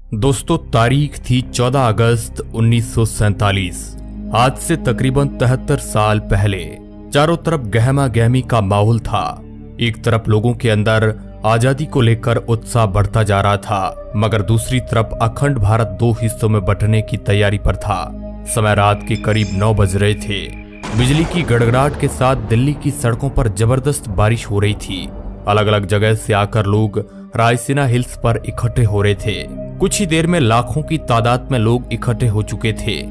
दोस्तों, तारीख थी 14 अगस्त 1947। आज से तकरीबन 73 साल पहले चारों तरफ गहमा गहमी का माहौल था। एक तरफ लोगों के अंदर आजादी को लेकर उत्साह बढ़ता जा रहा था, मगर दूसरी तरफ अखंड भारत दो हिस्सों में बंटने की तैयारी पर था। समय रात के करीब 9 बज रहे थे। बिजली की गड़गड़ाहट के साथ दिल्ली की सड़कों पर जबरदस्त बारिश हो रही थी। अलग अलग जगह से आकर लोग रायसीना हिल्स पर इकट्ठे हो रहे थे। कुछ ही देर में लाखों की तादाद में लोग इकट्ठे हो चुके थे।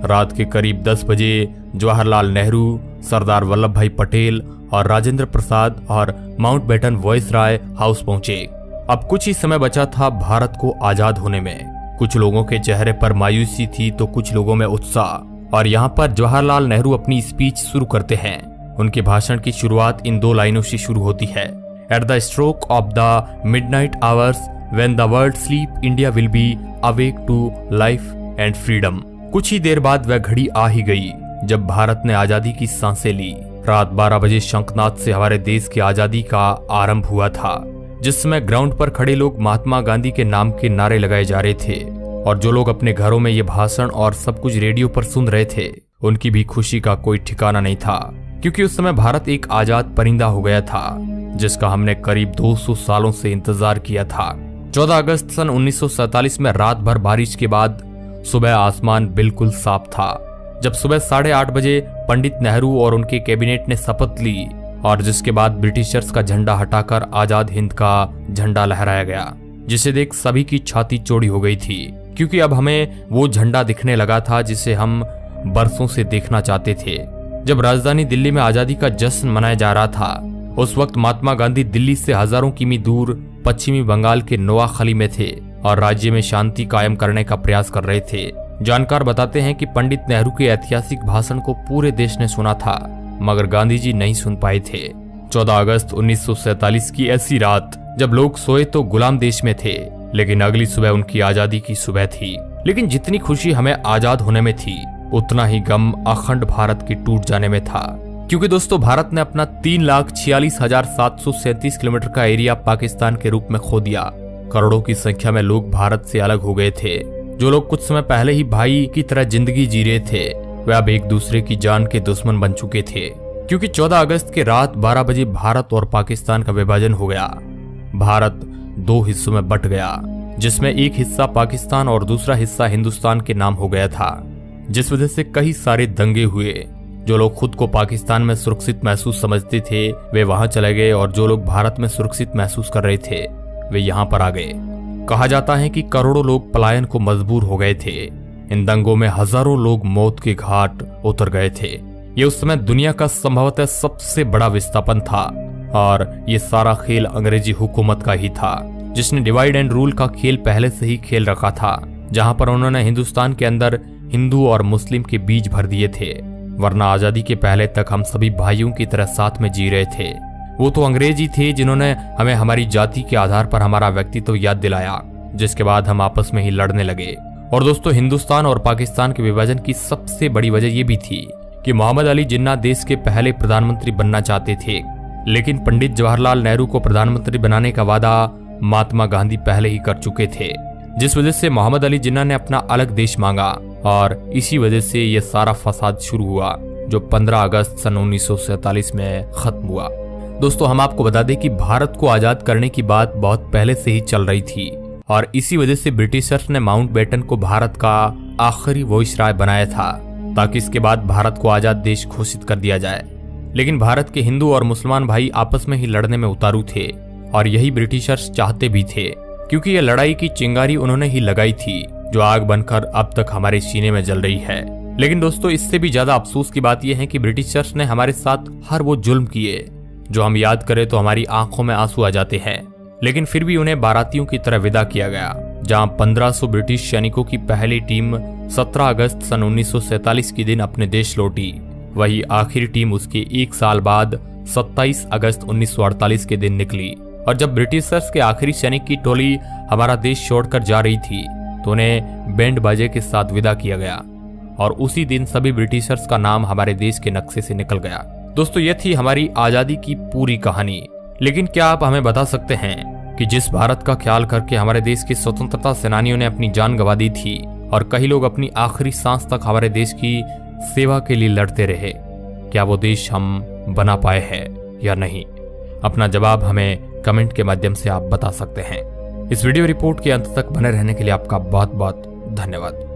रात के करीब 10 बजे जवाहरलाल नेहरू, सरदार वल्लभ भाई पटेल और राजेंद्र प्रसाद और माउंटबेटन वॉइसराय हाउस पहुंचे। अब कुछ ही समय बचा था भारत को आजाद होने में। कुछ लोगों के चेहरे पर मायूसी थी तो कुछ लोगों में उत्साह। और यहाँ पर जवाहरलाल नेहरू अपनी स्पीच शुरू करते हैं। उनके भाषण की शुरुआत इन 2 लाइनों से शुरू होती है। At the stroke of the midnight hours when the world sleep India will be awake to life and freedom. कुछ ही देर बाद वह घड़ी आ ही गई जब भारत ने आजादी की सांसें ली। रात 12 बजे शंखनाद से हमारे देश की आजादी का आरंभ हुआ था, जिसमें ग्राउंड पर खड़े लोग महात्मा गांधी के नाम के नारे लगाए जा रहे थे। और जो लोग अपने घरों में ये भाषण और सब कुछ रेडियो पर सुन रहे थे, उनकी भी खुशी का कोई ठिकाना नहीं था, क्योंकि उस समय भारत एक आजाद परिंदा हो गया था, जिसका हमने करीब 200 सालों से इंतजार किया था। 14 अगस्त सन 1947 में रात भर बारिश के बाद सुबह आसमान बिल्कुल साफ था। जब सुबह 8:30 बजे पंडित नेहरू और उनके कैबिनेट ने शपथ ली, और जिसके बाद ब्रिटिशर्स का झंडा हटाकर आजाद हिंद का झंडा लहराया गया, जिसे देख सभी की छाती चौड़ी हो गई थी, क्योंकि अब हमें वो झंडा दिखने लगा था जिसे हम बरसों से देखना चाहते थे। जब राजधानी दिल्ली में आजादी का जश्न मनाया जा रहा था, उस वक्त महात्मा गांधी दिल्ली से हजारों किमी दूर पश्चिमी बंगाल के नोआखली में थे और राज्य में शांति कायम करने का प्रयास कर रहे थे। जानकार बताते हैं कि पंडित नेहरू के ऐतिहासिक भाषण को पूरे देश ने सुना था, मगर गांधी जी नहीं सुन पाए थे। 14 अगस्त 1947 की ऐसी रात जब लोग सोए तो गुलाम देश में थे, लेकिन अगली सुबह उनकी आजादी की सुबह थी। लेकिन जितनी खुशी हमें आजाद होने में थी, उतना ही गम अखंड भारत के टूट जाने में था। क्योंकि दोस्तों, भारत ने अपना 3,46,737 किलोमीटर का एरिया पाकिस्तान के रूप में खो दिया। करोड़ों की संख्या में लोग भारत से अलग हो गए थे। जो लोग कुछ समय पहले ही भाई की तरह जिंदगी जी रहे थे, वे अब एक दूसरे की जान के दुश्मन बन चुके थे। क्योंकि 14 अगस्त के रात 12 बजे भारत और पाकिस्तान का विभाजन हो गया। भारत 2 हिस्सों में बट गया, जिसमें एक हिस्सा पाकिस्तान और दूसरा हिस्सा हिंदुस्तान के नाम हो गया था, जिस वजह से कई सारे दंगे हुए। जो लोग खुद को पाकिस्तान में सुरक्षित महसूस समझते थे, वे वहां चले गए, और जो लोग भारत में सुरक्षित महसूस कर रहे थे, वे यहां पर आ गए। कहा जाता है कि करोड़ों लोग पलायन को मजबूर हो गए थे। इन दंगों में हजारों लोग मौत के घाट उतर गए थे। ये उस समय दुनिया का संभवतः सबसे बड़ा विस्थापन था, और ये सारा खेल अंग्रेजी हुकूमत का ही था, जिसने डिवाइड एंड रूल का खेल पहले से ही खेल रखा था, जहां पर उन्होंने हिंदुस्तान के अंदर हिंदू और मुस्लिम के बीज भर दिए थे। वरना आजादी के पहले तक हम सभी भाइयों की तरह साथ में जी रहे थे। वो तो अंग्रेज ही थे जिन्होंने हमें हमारी जाति के आधार पर हमारा व्यक्तित्व याद दिलाया, जिसके बाद हम आपस में ही लड़ने लगे। और दोस्तों, हिंदुस्तान और पाकिस्तान के विभाजन की सबसे बड़ी वजह ये भी थी कि मोहम्मद अली जिन्ना देश के पहले प्रधानमंत्री बनना चाहते थे, लेकिन पंडित जवाहरलाल नेहरू को प्रधानमंत्री बनाने का वादा महात्मा गांधी पहले ही कर चुके थे, जिस वजह से मोहम्मद अली जिन्ना ने अपना अलग देश मांगा, और इसी वजह से यह सारा फसाद शुरू हुआ, जो 15 अगस्त सन 1947 में खत्म हुआ। दोस्तों, हम आपको बता दें कि भारत को आजाद करने की बात बहुत पहले से ही चल रही थी, और इसी वजह से ब्रिटिशर्स ने माउंटबेटन को भारत का आखिरी वॉइसराय बनाया था, ताकि इसके बाद भारत को आजाद देश घोषित कर दिया जाए। लेकिन भारत के हिंदू और मुसलमान भाई आपस में ही लड़ने में उतारू थे, और यही ब्रिटिशर्स चाहते भी थे, क्योंकि यह लड़ाई की चिंगारी उन्होंने ही लगाई थी, जो आग बनकर अब तक हमारे सीने में जल रही है। लेकिन दोस्तों, इससे भी ज्यादा अफसोस की बात यह है कि ब्रिटिशर्स ने हमारे साथ हर वो जुल्म किए जो हम याद करें तो हमारी आंखों में आंसू आ जाते हैं। लेकिन फिर भी उन्हें बारातियों की तरह विदा किया गया। जहां 1500 ब्रिटिश सैनिकों की पहली टीम 17 अगस्त सन 1947 के दिन अपने देश लौटी, वही आखिरी टीम उसके 1 साल बाद 27 अगस्त 1948 के दिन निकली। और जब ब्रिटिशर्स के आखिरी सैनिक की टोली हमारा देश छोड़कर जा रही थी, तो उन्हें बैंड बाजे के साथ विदा किया गया, और उसी दिन सभी ब्रिटिशर्स का नाम हमारे देश के नक्शे से निकल गया। दोस्तों, यह थी हमारी आजादी की पूरी कहानी। लेकिन क्या आप हमें बता सकते हैं कि जिस भारत का ख्याल करके हमारे देश के स्वतंत्रता सेनानियों ने अपनी जान गंवा दी थी और कई लोग अपनी आखिरी सांस तक हमारे देश की सेवा के लिए लड़ते रहे, क्या वो देश हम बना पाए हैं या नहीं? अपना जवाब हमें कमेंट के माध्यम से आप बता सकते हैं। इस वीडियो रिपोर्ट के अंत तक बने रहने के लिए आपका बहुत बहुत धन्यवाद।